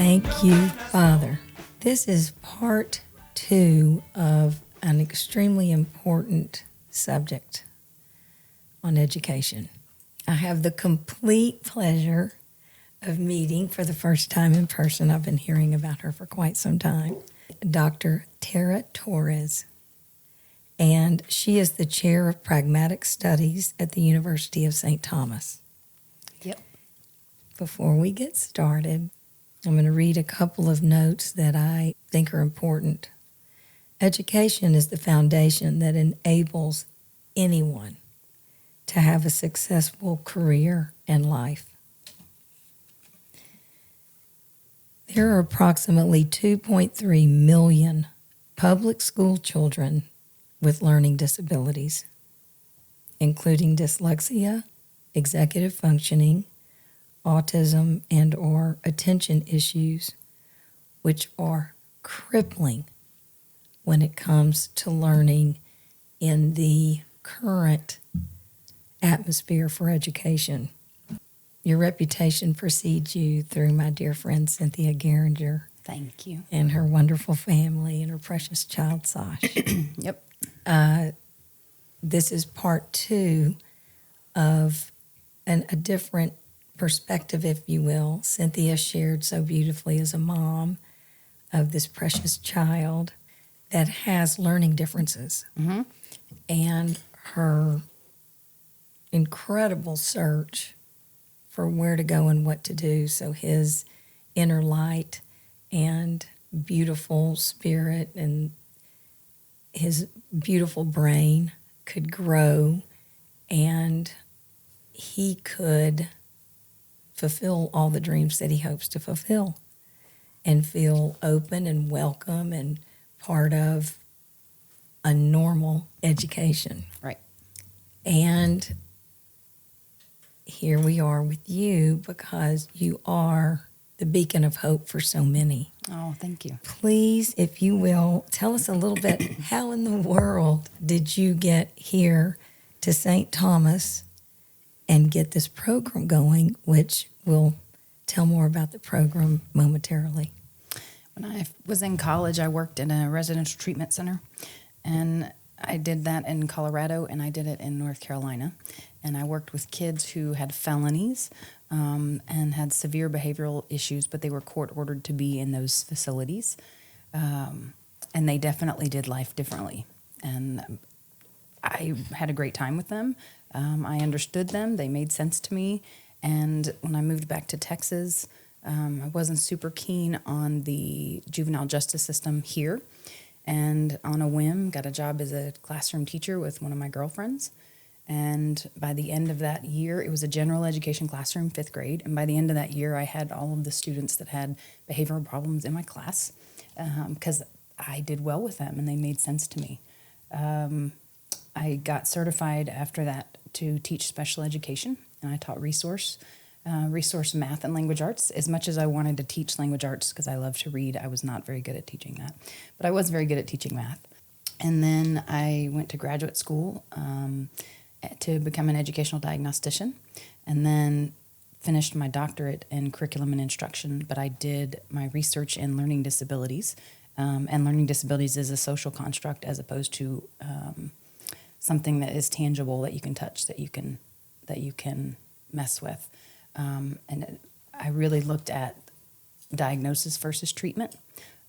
Thank you, Father. This is part 2 of an extremely important subject on education. I have the complete pleasure of meeting for the first time in person. I've been hearing about her for quite some time. Dr. Tera Torres. And she is the chair of Pragmatic Studies at the University of St. Thomas. Yep. Before we get started, I'm going to read a couple of notes that I think are important. Education is the foundation that enables anyone to have a successful career and life. There are approximately 2.3 million public school children with learning disabilities, including dyslexia, executive functioning, autism, and or attention issues, which are crippling when it comes to learning in the current atmosphere for education. Your reputation precedes you through my dear friend Cynthia Geringer. Thank you. And her wonderful family and her precious child Sash. Yep. This is part 2 of a different perspective, if you will. Cynthia shared so beautifully as a mom of this precious child that has learning differences. Mm-hmm. And her incredible search for where to go and what to do so his inner light and beautiful spirit and his beautiful brain could grow and he could fulfill all the dreams that he hopes to fulfill and feel open and welcome and part of a normal education. Right. And here we are with you because you are the beacon of hope for so many. Oh, thank you. Please, if you will, tell us a little bit, how in the world did you get here to St. Thomas and get this program going, which we'll tell more about the program momentarily. When I was in college, I worked in a residential treatment center, and I did that in Colorado, and I did it in North Carolina. And I worked with kids who had felonies and had severe behavioral issues, but they were court-ordered to be in those facilities. And they definitely did life differently. And I had a great time with them. I understood them. They made sense to me. And when I moved back to Texas, I wasn't super keen on the juvenile justice system here. And on a whim, got a job as a classroom teacher with one of my girlfriends. And by the end of that year, it was a general education classroom, 5th grade. And by the end of that year, I had all of the students that had behavioral problems in my class because I did well with them and they made sense to me. I got certified after that to teach special education, and I taught resource math and language arts. As much as I wanted to teach language arts because I love to read, I was not very good at teaching that. But I was very good at teaching math. And then I went to graduate school to become an educational diagnostician, and then finished my doctorate in curriculum and instruction. But I did my research in learning disabilities, and learning disabilities is a social construct as opposed to something that is tangible that you can touch, that you can mess with. And I really looked at diagnosis versus treatment,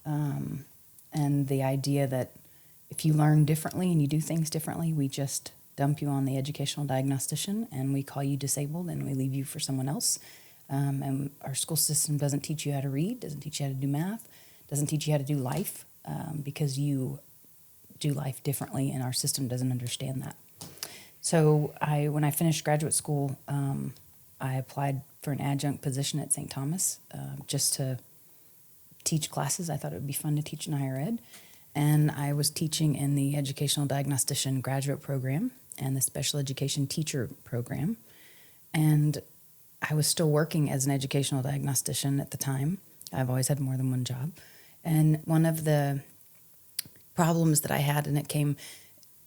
and the idea that if you learn differently and you do things differently, we just dump you on the educational diagnostician and we call you disabled and we leave you for someone else. And our school system doesn't teach you how to read, doesn't teach you how to do math, doesn't teach you how to do life, because you do life differently and our system doesn't understand that. So when I finished graduate school, I applied for an adjunct position at St. Thomas just to teach classes. I thought it would be fun to teach in higher ed. And I was teaching in the educational diagnostician graduate program and the special education teacher program. And I was still working as an educational diagnostician at the time. I've always had more than one job. And one of the problems that I had, and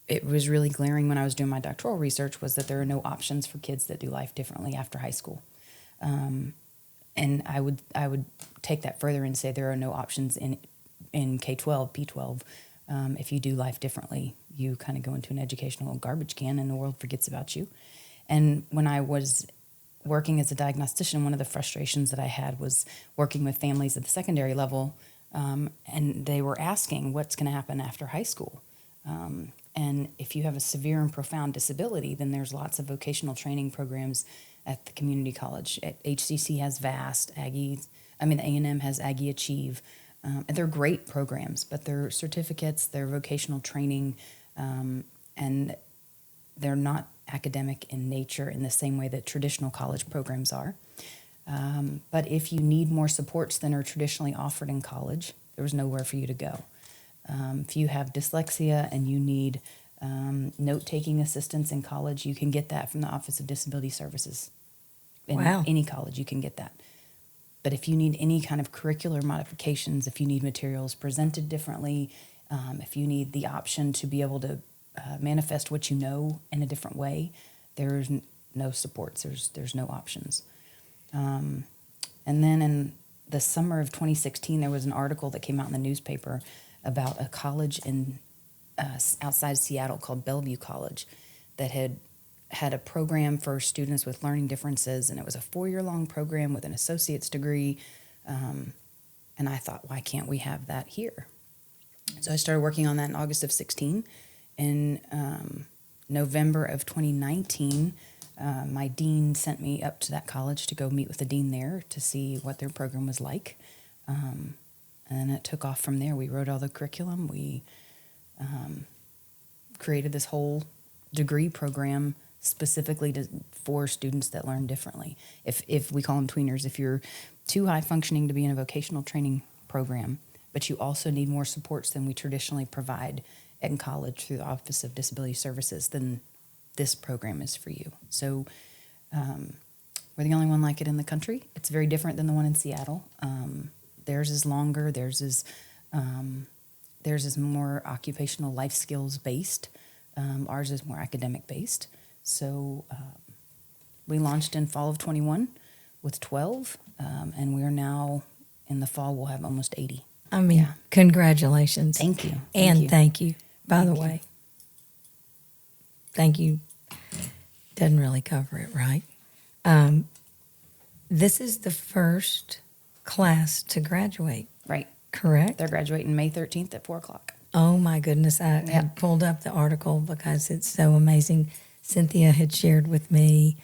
it was really glaring when I was doing my doctoral research, was that there are no options for kids that do life differently after high school. And I would take that further and say there are no options in K-12, P-12. If you do life differently, you kind of go into an educational garbage can and the world forgets about you. And when I was working as a diagnostician, one of the frustrations that I had was working with families at the secondary level, and they were asking what's going to happen after high school. And if you have a severe and profound disability, then there's lots of vocational training programs at the community college. HCC has VAST, A&M has Aggie Achieve. And they're great programs, but they're certificates, they're vocational training, and they're not academic in nature in the same way that traditional college programs are. But if you need more supports than are traditionally offered in college, there's nowhere for you to go. If you have dyslexia and you need note-taking assistance in college, you can get that from the Office of Disability Services. In Wow. any college, you can get that. But if you need any kind of curricular modifications, if you need materials presented differently, if you need the option to be able to manifest what you know in a different way, there's no supports. There's no options. And then in the summer of 2016, there was an article that came out in the newspaper about a college in outside Seattle called Bellevue College that had a program for students with learning differences, and it was a 4-year-long program with an associate's degree. And I thought, why can't we have that here? So I started working on that in August of 16. In November of 2019, my dean sent me up to that college to go meet with the dean there to see what their program was like. And it took off from there. We wrote all the curriculum. We created this whole degree program specifically for students that learn differently. If we call them tweeners, if you're too high functioning to be in a vocational training program, but you also need more supports than we traditionally provide in college through the Office of Disability Services, then this program is for you. So we're the only one like it in the country. It's very different than the one in Seattle. Theirs is longer. Theirs is more occupational life skills based. Ours is more academic based. So we launched in fall of 21 with 12, and we are now in the fall we'll have almost 80. I mean, Yeah. Congratulations. Thank you. And thank you, by the Thank you. way. Thank you doesn't really cover it, right? This is the first class to graduate, Right. correct? They're graduating May 13th at 4 o'clock. Oh my goodness, I Yeah. had pulled up the article because it's so amazing. Cynthia had shared with me,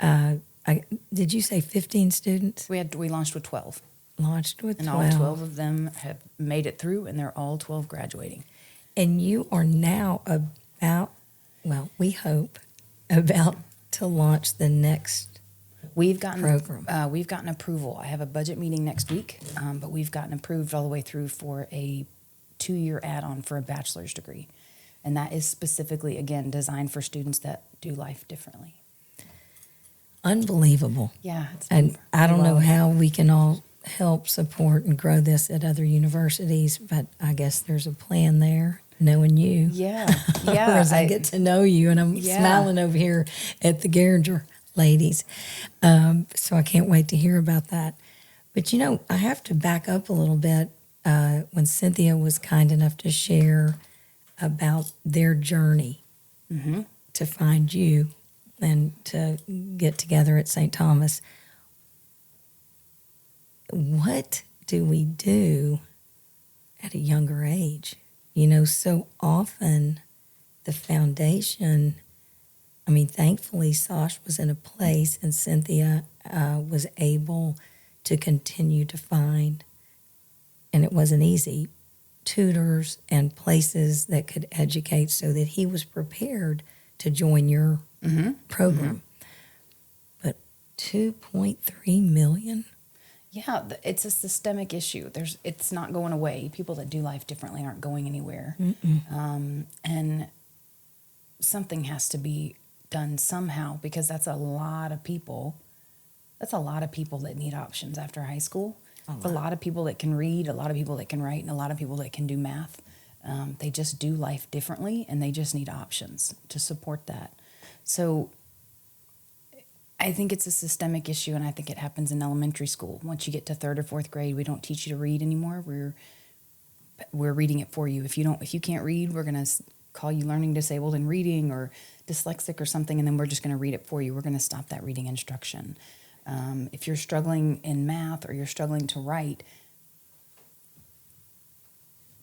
did you say 15 students We launched with 12. launched with And 12? all 12 of them have made it through, and they're all 12 graduating. And you are now we hope, about to launch the next We've gotten program. we've gotten approval. I have a budget meeting next week, but we've gotten approved all the way through for a 2-year add-on for a bachelor's degree. And that is specifically, again, designed for students that do life differently. Unbelievable. Yeah. And I don't know how we can all help support and grow this at other universities, but I guess there's a plan there, knowing you. Yeah. Yeah. As I get to know you, and I'm smiling over here at the Garinger ladies. So I can't wait to hear about that. But, I have to back up a little bit. When Cynthia was kind enough to share about their journey to find you and to get together at St. Thomas, what do we do at a younger age? So often the foundation, thankfully Sash was in a place and Cynthia was able to continue to find, and it wasn't easy, tutors and places that could educate so that he was prepared to join your program. But 2.3 million? Yeah, it's a systemic issue. It's not going away. People that do life differently aren't going anywhere. And something has to be done somehow, because that's a lot of people. That's a lot of people that need options after high school. A lot of people that can read, a lot of people that can write, and a lot of people that can do math. They just do life differently, and they just need options to support that. So I think it's a systemic issue, and I think it happens in elementary school. Once you get to 3rd or 4th grade, we don't teach you to read anymore. We're reading it for you. If you can't read, we're going to call you learning disabled in reading or dyslexic or something, and then we're just going to read it for you. We're going to stop that reading instruction. If you're struggling in math or you're struggling to write,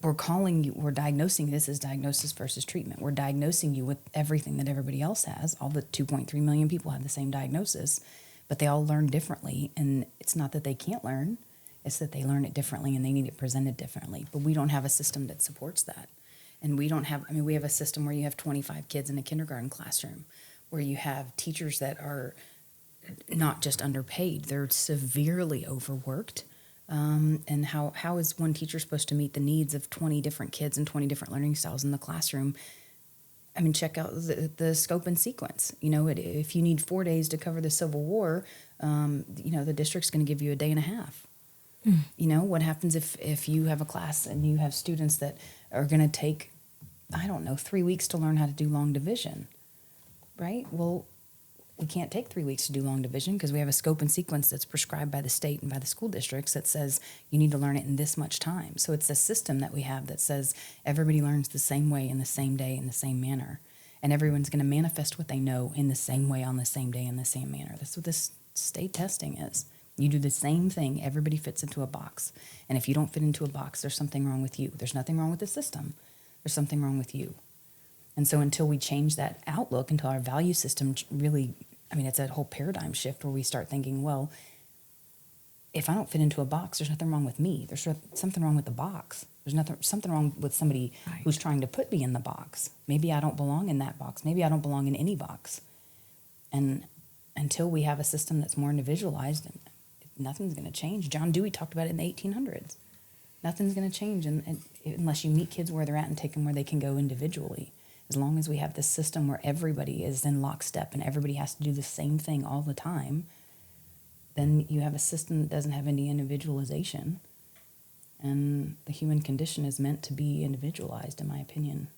we're diagnosing this as diagnosis versus treatment. We're diagnosing you with everything that everybody else has. All the 2.3 million people have the same diagnosis, but they all learn differently. And it's not that they can't learn, it's that they learn it differently and they need it presented differently. But we don't have a system that supports that. And we have a system where you have 25 kids in a kindergarten classroom, where you have teachers that are not just underpaid, they're severely overworked. And how is one teacher supposed to meet the needs of 20 different kids and 20 different learning styles in the classroom? I mean, check out the scope and sequence. If you need 4 days to cover the Civil War, the district's going to give you a day and a half. What happens if you have a class and you have students that are going to take, 3 weeks to learn how to do long division, right? Well, we can't take 3 weeks to do long division because we have a scope and sequence that's prescribed by the state and by the school districts that says you need to learn it in this much time. So it's a system that we have that says everybody learns the same way in the same day in the same manner. And everyone's going to manifest what they know in the same way on the same day in the same manner. That's what this state testing is. You do the same thing. Everybody fits into a box. And if you don't fit into a box, there's something wrong with you. There's nothing wrong with the system. There's something wrong with you. And so until we change that outlook, until our value system really, it's a whole paradigm shift where we start thinking, well, if I don't fit into a box, there's nothing wrong with me. There's something wrong with the box. There's something wrong with somebody who's trying to put me in the box. Maybe I don't belong in that box. Maybe I don't belong in any box. And until we have a system that's more individualized, nothing's going to change. John Dewey talked about it in the 1800s. Nothing's going to change unless you meet kids where they're at and take them where they can go individually. As long as we have this system where everybody is in lockstep and everybody has to do the same thing all the time, then you have a system that doesn't have any individualization. And the human condition is meant to be individualized, in my opinion.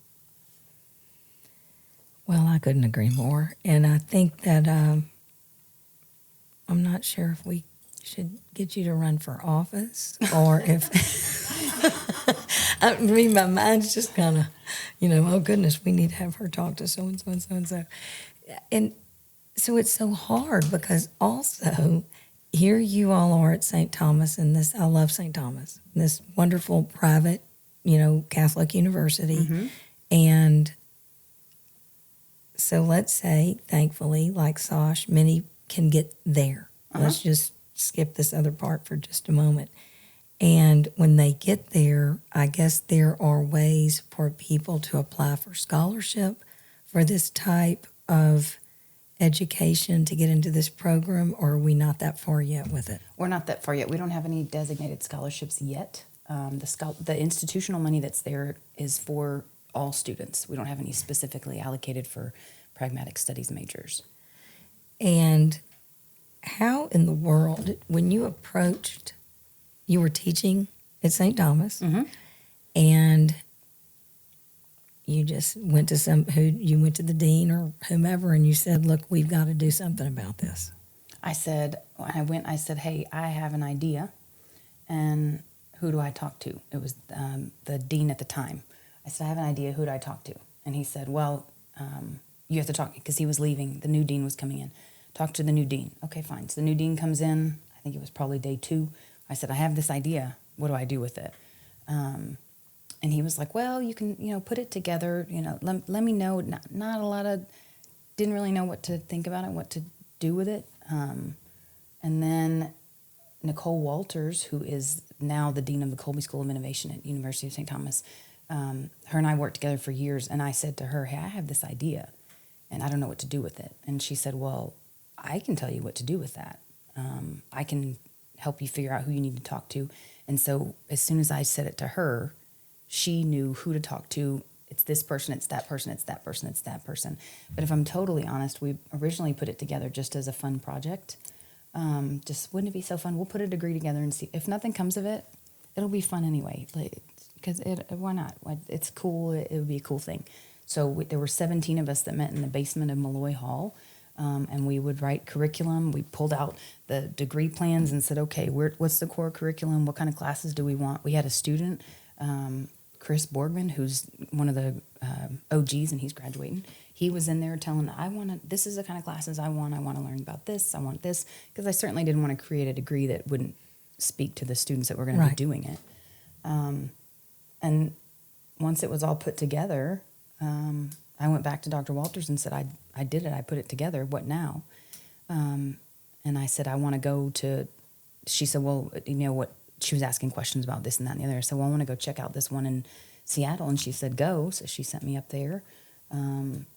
Well, I couldn't agree more. And I think that I'm not sure if we should get you to run for office or if my mind's just kind of, oh goodness, we need to have her talk to so and so and so and so. And so it's so hard because also here you all are at St. Thomas, and I love St. Thomas, this wonderful private, Catholic university. Mm-hmm. And so let's say, thankfully, like Sash, many can get there. Uh-huh. Let's just skip this other part for just a moment. And when they get there, I guess there are ways for people to apply for scholarship for this type of education to get into this program, or are we not that far yet with it? We're not that far yet. We don't have any designated scholarships yet. The institutional money that's there is for all students. We don't have any specifically allocated for pragmatic studies majors. And how in the world, when you were teaching at St. Thomas, mm-hmm. and you just went to you went to the dean or whomever, and you said, look, we've got to do something about this. I said, hey, I have an idea, and who do I talk to? It was the dean at the time. I said, I have an idea, who do I talk to? And he said, well, you have to talk, because he was leaving, the new dean was coming in. Talk to the new dean. Okay, fine. So the new dean comes in, I think it was probably day 2. I said, I have this idea. What do I do with it? And he was like, well, you can, put it together. Let me know. Not a lot of, didn't really know what to think about it, what to do with it. And then Nicole Walters, who is now the dean of the Colby School of Innovation at University of St. Thomas, her and I worked together for years. And I said to her, hey, I have this idea, and I don't know what to do with it. And she said, well, I can tell you what to do with that. I can help you figure out who you need to talk to. And so as soon as I said it to her, she knew who to talk to. It's this person, it's that person, it's that person, it's that person. But if I'm totally honest, we originally put it together just as a fun project. Just wouldn't it be so fun? We'll put a degree together and see. If nothing comes of it, it'll be fun anyway. Because why not? It's cool. It would be a cool thing. So there were 17 of us that met in the basement of Malloy Hall. and we would write curriculum. We pulled out the degree plans and said, okay, what's the core curriculum? What kind of classes do we want? We had a student, Chris Borgman, who's one of the OGs, and he's graduating. He was in there telling, this is the kind of classes I want to learn about this. I want this, because I certainly didn't want to create a degree that wouldn't speak to the students that were going to be doing it. And once it was all put together, I went back to Dr. Walters and said, I did it. I put it together. What now? And I said, I want to go to, she said, well, you know what? She was asking questions about this and that and the other. I said, well, I want to go check out this one in Seattle. And she said, go. So she sent me up there. And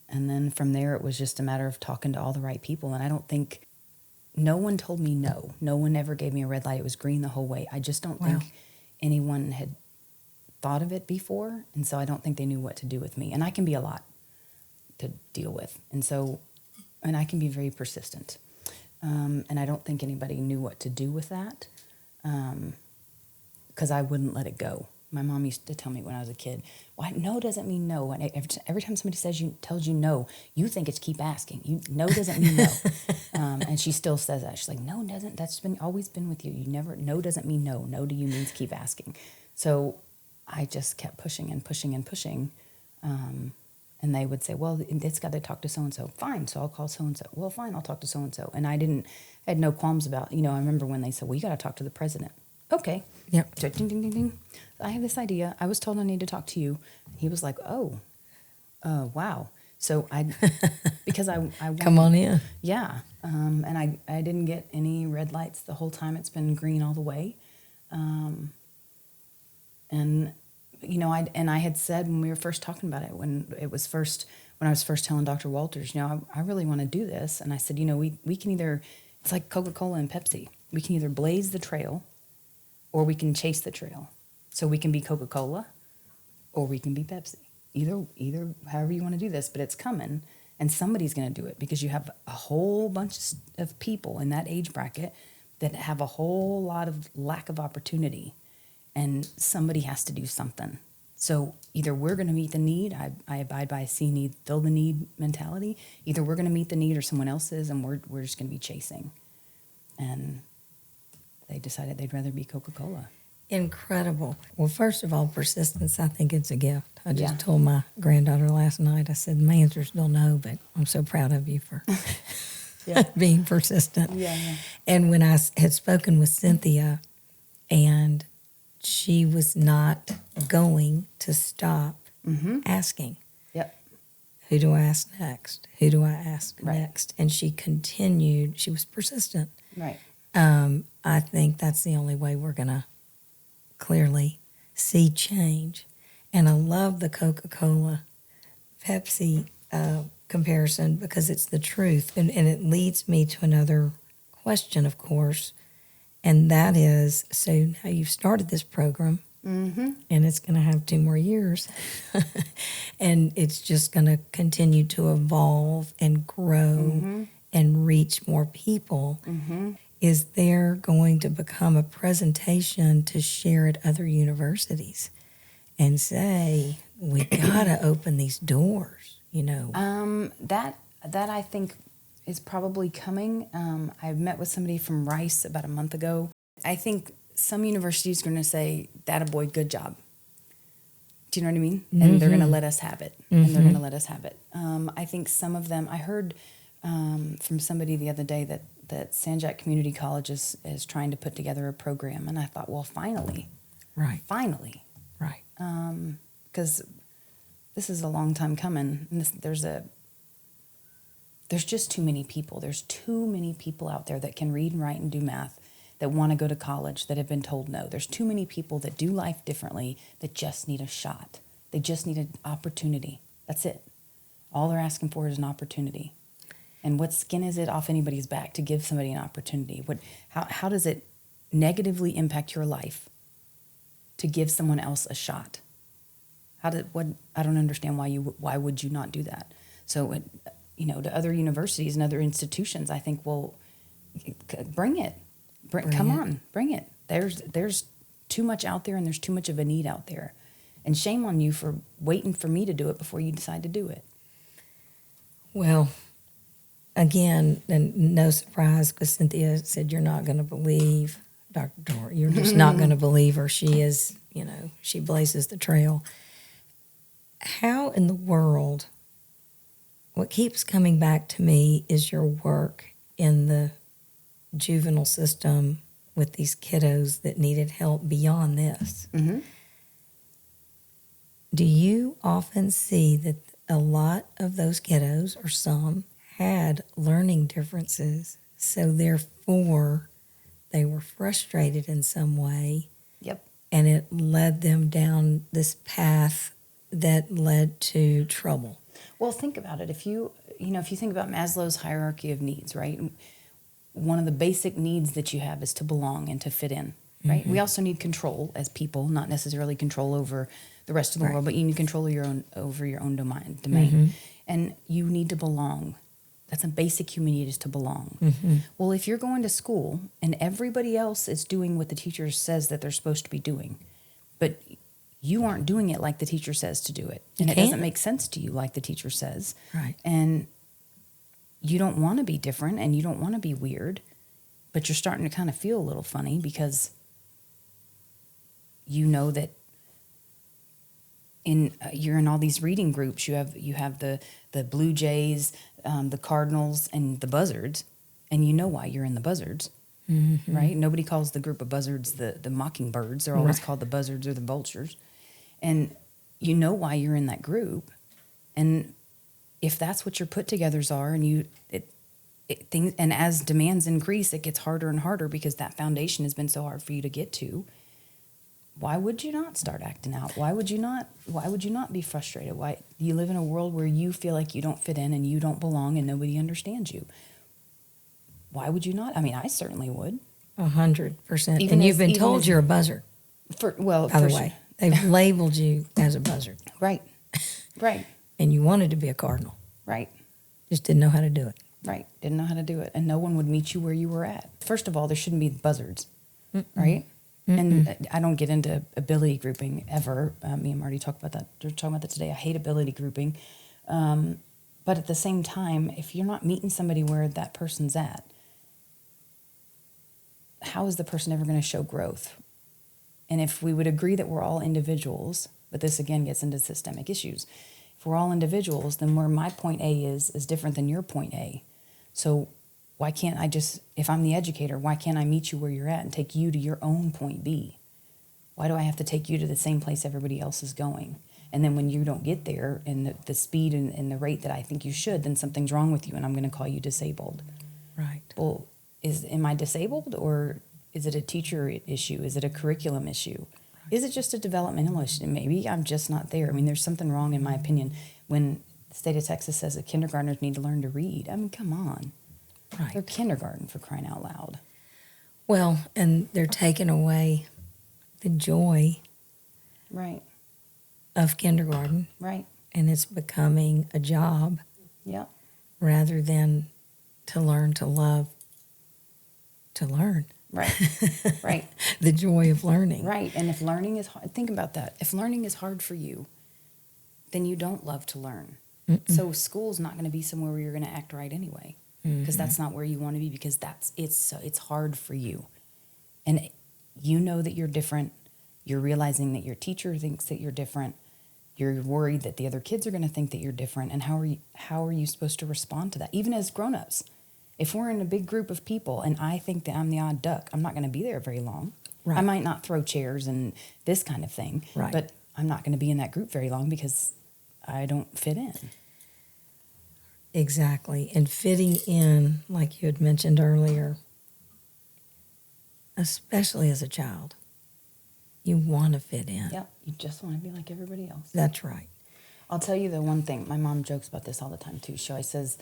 then from there, it was just a matter of talking to all the right people. And I don't think, no one told me no. No one ever gave me a red light. It was green the whole way. I just don't think anyone had thought of it before. And so I don't think they knew what to do with me. And I can be a lot to deal with. And I can be very persistent. And I don't think anybody knew what to do with that. Because I wouldn't let it go. My mom used to tell me when I was a kid, "Why no doesn't mean no." And every time somebody tells you no, you think it's keep asking. No doesn't mean no. And she still says that. She's like, no doesn't. That's always been with you. No doesn't mean no. No to you means keep asking. So I just kept pushing and pushing and pushing. And they would say, well, it's got to talk to so-and-so. Fine, so I'll call so-and-so. Well, fine, I'll talk to so-and-so. And I had no qualms about, I remember when they said, well, you got to talk to the president. Okay. Yep. So, ding, ding, ding, ding. I have this idea. I was told I need to talk to you. He was like, wow. So because I come on in. Yeah. And I didn't get any red lights the whole time. It's been green all the way. I had said when we were first talking about it, when I was first telling Dr. Walters, I really want to do this. And I said, we can either, it's like Coca-Cola and Pepsi. We can either blaze the trail or we can chase the trail. So we can be Coca-Cola or we can be Pepsi. Either however you want to do this, but it's coming and somebody's going to do it because you have a whole bunch of people in that age bracket that have a whole lot of lack of opportunity. And somebody has to do something. So either we're going to meet the need, I abide by see need, fill the need mentality. Either we're going to meet the need or someone else is, and we're just going to be chasing. And they decided they'd rather be Coca-Cola. Incredible. Well, first of all, persistence, I think it's a gift. I just told my granddaughter last night, I said, my answer's still no, but I'm so proud of you for being persistent. Yeah. And when I had spoken with Cynthia and she was not going to stop asking. Yep. Who do I ask next? Who do I ask Right. next? And she continued. She was persistent. Right. I think that's the only way we're going to clearly see change. And I love the Coca-Cola Pepsi comparison because it's the truth. And it leads me to another question, of course. And that is, so now you've started this program, and it's going to have 2 more years, and it's just going to continue to evolve and grow and reach more people. Is there going to become a presentation to share at other universities and say, we got to open these doors, That I think is probably coming. I met with somebody from Rice about a month ago. I think some universities are going to say, "That boy, good job." Do you know what I mean? And they're going to let us have it. And they're going to let us have it. I think some of them, I heard from somebody the other day that Sanjak Community College is trying to put together a program. And I thought, well, finally. Right. Finally. Right. Because this is a long time coming. And there's just too many people. There's too many people out there that can read and write and do math, that want to go to college, that have been told no. There's too many people that do life differently that just need a shot. They just need an opportunity. That's it. All they're asking for is an opportunity. And what skin is it off anybody's back to give somebody an opportunity? How does it negatively impact your life to give someone else a shot? I don't understand why would you not do that? So to other universities and other institutions, I think, well, bring it. Bring it. There's too much out there and there's too much of a need out there. And shame on you for waiting for me to do it before you decide to do it. Well, again, and no surprise, because Cynthia said, you're not going to believe Dr. Torres. You're just not going to believe her. She is, she blazes the trail. How in the world, what keeps coming back to me is your work in the juvenile system with these kiddos that needed help beyond this. Mm-hmm. Do you often see that a lot of those kiddos, or some, had learning differences, so therefore they were frustrated in some way, Yep. and it led them down this path that led to trouble? Well, think about it. If you think about Maslow's hierarchy of needs, right? One of the basic needs that you have is to belong and to fit in, right? Mm-hmm. We also need control as people, not necessarily control over the rest of the Right. world, but you need control over your own domain. Mm-hmm. And you need to belong. That's a basic human need, is to belong. Mm-hmm. Well, if you're going to school and everybody else is doing what the teacher says that they're supposed to be doing, but you aren't doing it like the teacher says to do it, and it doesn't make sense to you like the teacher says, Right. and you don't want to be different and you don't want to be weird, but you're starting to kind of feel a little funny because you know that you're in all these reading groups. You have the Blue Jays, the Cardinals, and the Buzzards, and you know why you're in the Buzzards, Mm-hmm. right? Nobody calls the group of Buzzards the Mockingbirds. They're always Right. called the Buzzards or the Vultures, and you know why you're in that group. And if that's what your put-togethers are, and things, and as demands increase, it gets harder and harder because that foundation has been so hard for you to get to. Why would you not start acting out? Why would you not be frustrated? Why you live in a world where you feel like you don't fit in and you don't belong and nobody understands you? Why would you not? I mean, I certainly would. 100%. And you've been told you're a buzzard, By the way. They've labeled you as a buzzard. Right. Right. And you wanted to be a cardinal. Right. Just didn't know how to do it. Right. Didn't know how to do it. And no one would meet you where you were at. First of all, there shouldn't be buzzards. Mm-mm. Right? Mm-mm. And I don't get into ability grouping ever. Me and Marty talked about that. We're talking about that today. I hate ability grouping. But at the same time, if you're not meeting somebody where that person's at, how is the person ever going to show growth? And if we would agree that we're all individuals, but this again gets into systemic issues. If we're all individuals, then where my point A is different than your point A. So why can't I just, if I'm the educator, why can't I meet you where you're at and take you to your own point B? Why do I have to take you to the same place everybody else is going? And then when you don't get there in the speed and the rate that I think you should, then something's wrong with you and I'm going to call you disabled. Right. Well, am I disabled, or is it a teacher issue? Is it a curriculum issue? Right. Is it just a developmental issue? Maybe I'm just not there. I mean, there's something wrong in my opinion when the state of Texas says that kindergartners need to learn to read. I mean, come on. Right. They're kindergarten, for crying out loud. Well, and they're taking away the joy Right. of kindergarten, Right. and it's becoming a job Yep. rather than to learn to love to learn. Right. Right. The joy of learning. Right. And if learning is hard, think about that. If learning is hard for you, then you don't love to learn. Mm-mm. So school's not going to be somewhere where you're going to act right anyway, because that's not where you want to be, because it's hard for you. And you know that you're different. You're realizing that your teacher thinks that you're different. You're worried that the other kids are going to think that you're different. And how are you supposed to respond to that? Even as grown-ups, if we're in a big group of people and I think that I'm the odd duck, I'm not going to be there very long. Right. I might not throw chairs and this kind of thing, Right. but I'm not going to be in that group very long because I don't fit in. Exactly. And fitting in, like you had mentioned earlier, especially as a child, you want to fit in. Yeah, you just want to be like everybody else. That's right. I'll tell you the one thing. My mom jokes about this all the time, too. She always says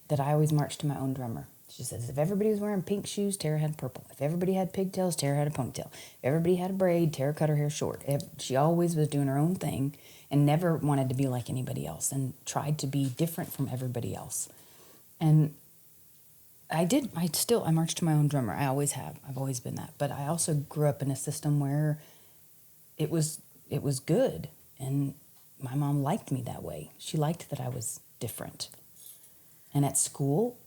that I always march to my own drummer. She says, if everybody was wearing pink shoes, Tara had purple. If everybody had pigtails, Tara had a ponytail. If everybody had a braid, Tara cut her hair short. She always was doing her own thing and never wanted to be like anybody else and tried to be different from everybody else. And I did. I marched to my own drummer. I always have. I've always been that. But I also grew up in a system where it was good. And my mom liked me that way. She liked that I was different. And at school,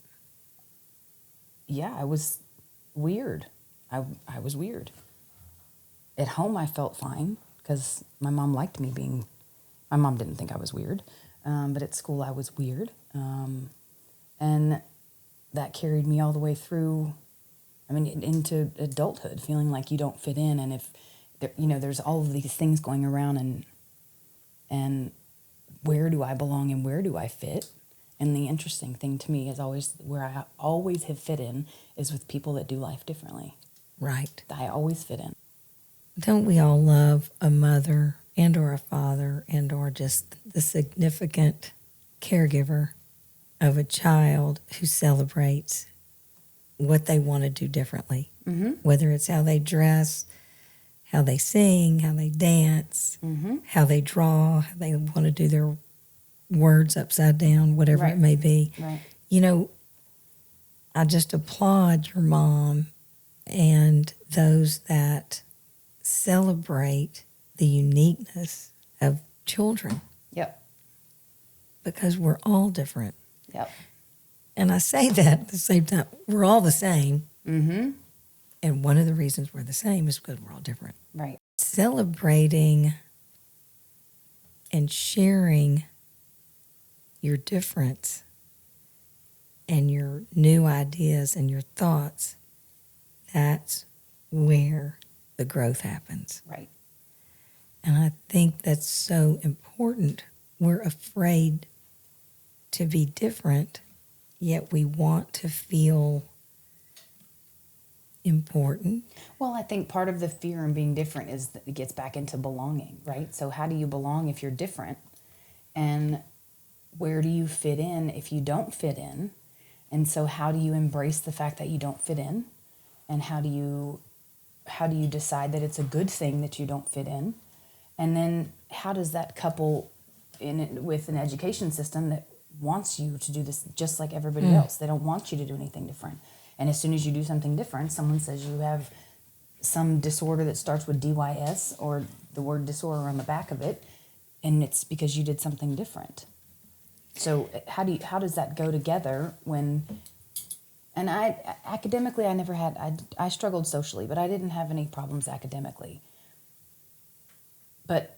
yeah, I was weird. I was weird. At home, I felt fine because my mom liked me being. My mom didn't think I was weird, but at school I was weird, and that carried me all the way through. I mean, into adulthood, feeling like you don't fit in, and if there, there's all of these things going around, and where do I belong and where do I fit? And the interesting thing to me is always where I always have fit in is with people that do life differently. Right. I always fit in. Don't we all love a mother and or a father and or just the significant caregiver of a child who celebrates what they want to do differently, whether it's how they dress, how they sing, how they dance, how they draw, how they want to do their words upside down, whatever it may be. Right. I just applaud your mom and those that celebrate the uniqueness of children. Yep. Because we're all different. Yep. And I say that at the same time, we're all the same. Mm-hmm. And one of the reasons we're the same is because we're all different. Right. Celebrating and sharing your difference and your new ideas and your thoughts, that's where the growth happens. Right. And I think that's so important. We're afraid to be different, yet we want to feel important. Well, I think part of the fear in being different is that it gets back into belonging, right? So how do you belong if you're different? And where do you fit in if you don't fit in? And so how do you embrace the fact that you don't fit in? And how do you decide that it's a good thing that you don't fit in? And then how does that couple with an education system that wants you to do this just like everybody else? They don't want you to do anything different. And as soon as you do something different, someone says you have some disorder that starts with DYS or the word disorder on the back of it, and it's because you did something different. So how does that go together when? And academically, I never had. I struggled socially, but I didn't have any problems academically. But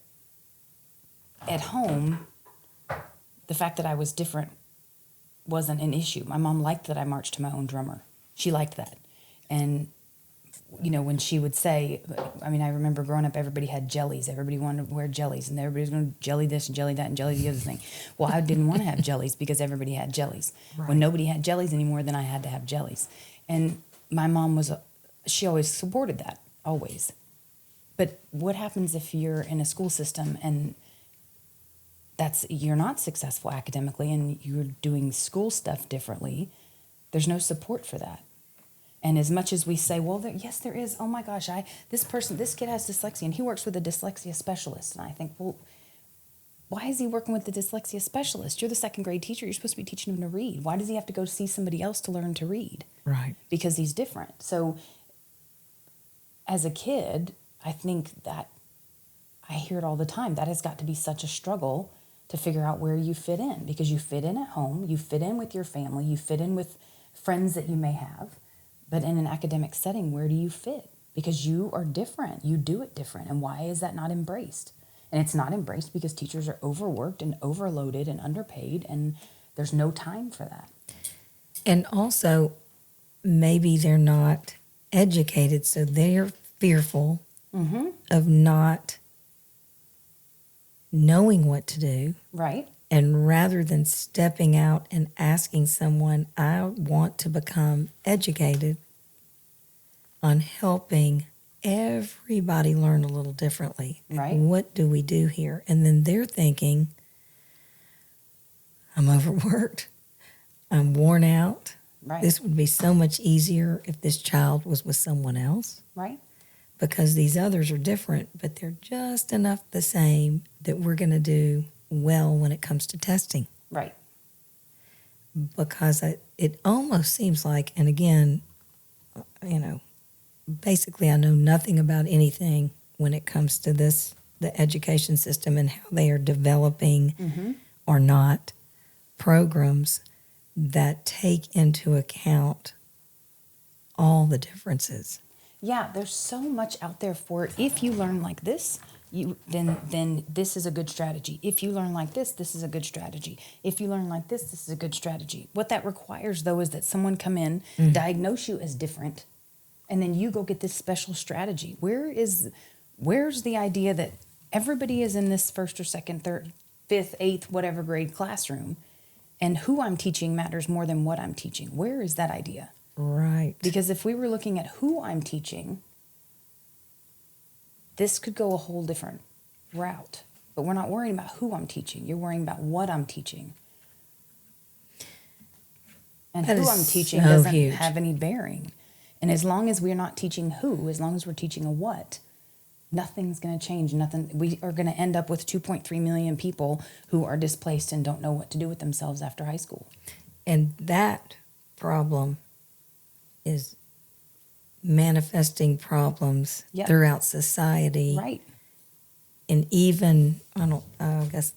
at home, the fact that I was different wasn't an issue. My mom liked that I marched to my own drummer. She liked that. And, when she would say, I remember growing up, everybody had jellies. Everybody wanted to wear jellies. And everybody was going to jelly this and jelly that and jelly the other thing. Well, I didn't want to have jellies because everybody had jellies. Right. When nobody had jellies anymore, then I had to have jellies. And my mom she always supported that, always. But what happens if you're in a school system and you're not successful academically and you're doing school stuff differently? There's no support for that. And as much as we say, well, yes, there is. Oh my gosh, this kid has dyslexia and he works with a dyslexia specialist. And I think, well, why is he working with the dyslexia specialist? You're the second grade teacher. You're supposed to be teaching him to read. Why does he have to go see somebody else to learn to read? Right. Because he's different. So as a kid, I think that I hear it all the time. That has got to be such a struggle to figure out where you fit in, because you fit in at home, you fit in with your family, you fit in with friends that you may have, but in an academic setting, where do you fit? Because you are different, you do it different, and why is that not embraced? And it's not embraced because teachers are overworked and overloaded and underpaid, and there's no time for that. And also, maybe they're not educated, so they're fearful of not knowing what to do. Right. And rather than stepping out and asking someone, I want to become educated on helping everybody learn a little differently. Right. What do we do here? And then they're thinking, I'm overworked. I'm worn out. Right. This would be so much easier if this child was with someone else. Right. Because these others are different, but they're just enough the same that we're going to do well when it comes to testing. Right. Because it almost seems like, and again, basically I know nothing about anything when it comes to the education system and how they are developing or not programs that take into account all the differences. Yeah, there's so much out there for it. If you learn like this, then this is a good strategy. If you learn like this is a good strategy. If you learn like this is a good strategy. What that requires, though, is that someone come in, diagnose you as different, and then you go get this special strategy. Where's the idea that everybody is in this first or second, third, fifth, eighth, whatever grade classroom, and who I'm teaching matters more than what I'm teaching? Where is that idea? Right. Because if we were looking at who I'm teaching, this could go a whole different route. But we're not worrying about who I'm teaching. You're worrying about what I'm teaching. And That who is I'm teaching so doesn't huge. have any bearing. And as long as we're not teaching who, as long as we're teaching a what, nothing's going to change. Nothing. We are going to end up with 2.3 million people who are displaced and don't know what to do with themselves after high school. And that problem is manifesting problems Yep. throughout society. Right. And even, I guess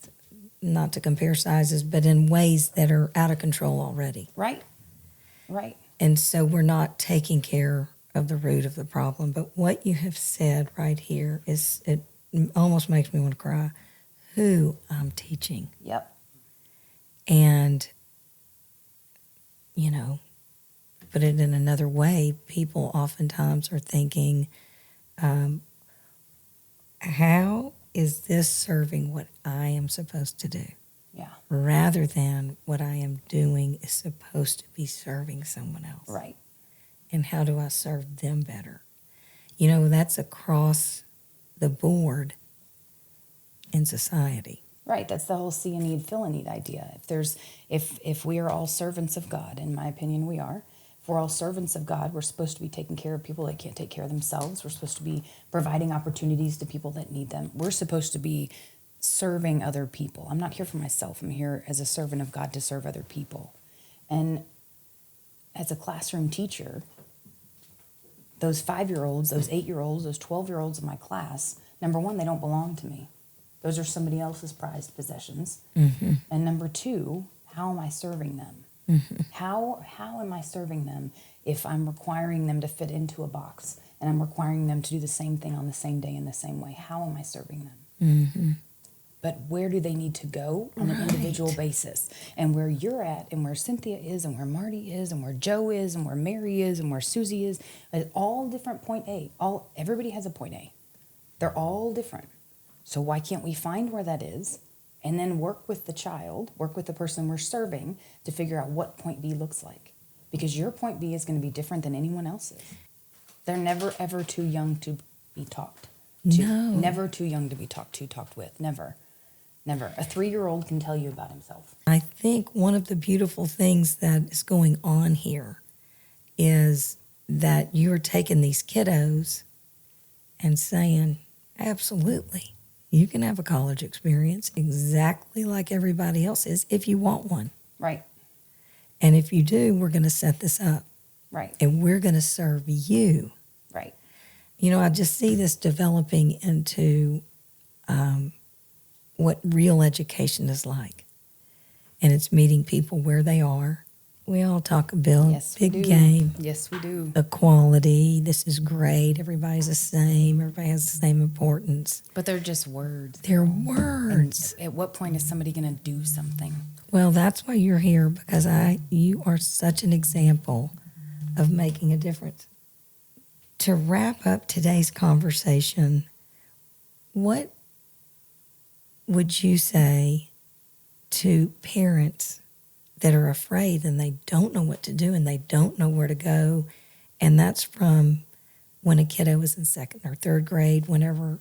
not to compare sizes, but in ways that are out of control already. Right. Right. And so we're not taking care of the root of the problem. But what you have said right here is, it almost makes me want to cry, who I'm teaching. Yep. And, put it in another way, people oftentimes are thinking, how is this serving what I am supposed to do? Yeah. Rather than what I am doing is supposed to be serving someone else. Right. And how do I serve them better? That's across the board in society. Right. That's the whole see a need, fill a need idea. If we are all servants of God, in my opinion, we are. If we're all servants of God, we're supposed to be taking care of people that can't take care of themselves. We're supposed to be providing opportunities to people that need them. We're supposed to be serving other people. I'm not here for myself. I'm here as a servant of God to serve other people. And as a classroom teacher, those 5-year-olds, those 8-year-olds, those 12-year-olds in my class, number one, they don't belong to me. Those are somebody else's prized possessions. Mm-hmm. And number two, how am I serving them? Mm-hmm. How am I serving them if I'm requiring them to fit into a box and I'm requiring them to do the same thing on the same day in the same way? How am I serving them? Mm-hmm. But where do they need to go on an individual basis? And where you're at and where Cynthia is and where Marty is and where Joe is and where Mary is and where Susie is all different point A. Everybody has a point A. They're all different. So why can't we find where that is and then work with the child, work with the person we're serving to figure out what point B looks like? Because your point B is going to be different than anyone else's. They're never, ever too young to be talked to. No. Never too young to be talked with. Never. Never. A 3-year-old can tell you about himself. I think one of the beautiful things that is going on here is that you're taking these kiddos and saying, absolutely, you can have a college experience exactly like everybody else is if you want one. Right. And if you do, we're going to set this up. Right. And we're going to serve you. Right. I just see this developing into what real education is like. And it's meeting people where they are. We all talk about Yes, we big do. game, Yes, we do. equality. This is great. Everybody's the same. Everybody has the same importance. But they're just words. They're words. And at what point is somebody going to do something? Well, that's why you're here, because you are such an example of making a difference. To wrap up today's conversation, what would you say to parents that are afraid and they don't know what to do and they don't know where to go? And that's from when a kiddo is in second or third grade, whenever,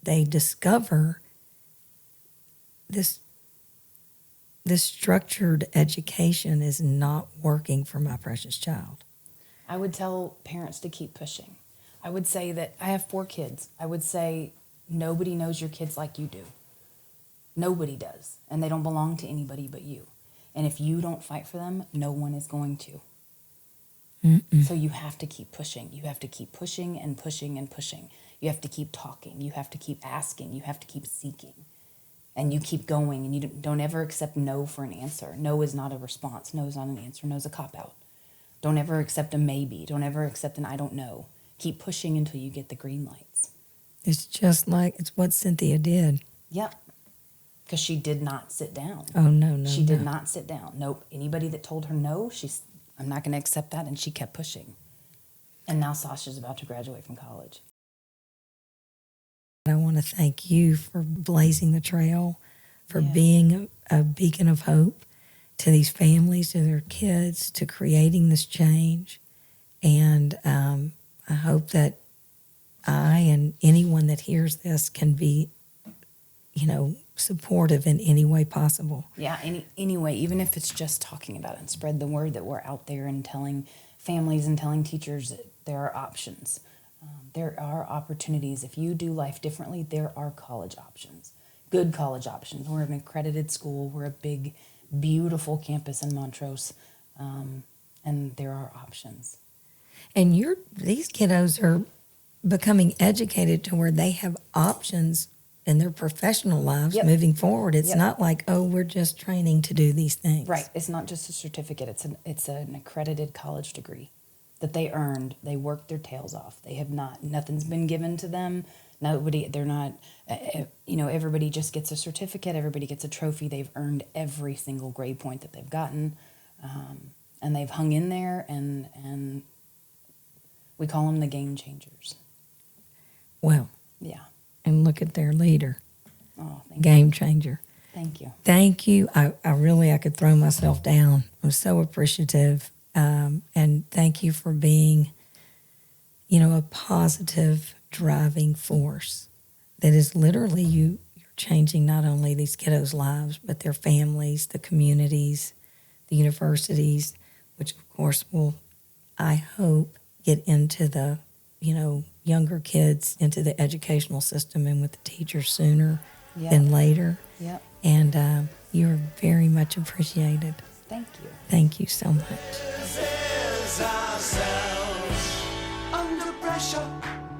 they discover this structured education is not working for my precious child. I would tell parents to keep pushing. I would say that I have 4 kids. I would say nobody knows your kids like you do. Nobody does. And they don't belong to anybody but you. And if you don't fight for them, no one is going to. Mm-mm. So you have to keep pushing. You have to keep pushing and pushing and pushing. You have to keep talking. You have to keep asking. You have to keep seeking. And you keep going. And you don't ever accept no for an answer. No is not a response. No is not an answer. No is a cop-out. Don't ever accept a maybe. Don't ever accept an I don't know. Keep pushing until you get the green lights. It's just like, it's what Cynthia did. Yep. Because she did not sit down. Oh, no. She did not sit down. Nope. Anybody that told her no, I'm not going to accept that. And she kept pushing. And now Sasha's about to graduate from college. I want to thank you for blazing the trail, for being a beacon of hope to these families, to their kids, to creating this change. And I hope that I and anyone that hears this can be, supportive in any way possible. Yeah, any way, even if it's just talking about it and spread the word that we're out there and telling families and telling teachers that there are options. There are opportunities. If you do life differently, there are college options, good college options. We're an accredited school. We're a big, beautiful campus in Montrose, and there are options. And these kiddos are becoming educated to where they have options in their professional lives moving forward. It's not like, oh, we're just training to do these things. Right. It's not just a certificate. It's an accredited college degree that they earned. They worked their tails off. They have not, nothing's been given to them. They're not, everybody just gets a certificate. Everybody gets a trophy. They've earned every single grade point that they've gotten. And they've hung in there, and we call them the game changers. Well. Yeah. And look at their leader. Oh, thank Game you. changer. Thank you. Thank you. I could throw myself down. I'm so appreciative. And thank you for being, a positive driving force that is literally you're changing not only these kiddos' lives, but their families, the communities, the universities, which of course will, I hope, get into the, younger kids into the educational system and with the teachers sooner than later. Yep. And you're very much appreciated. Thank you. Thank you so much. Under pressure.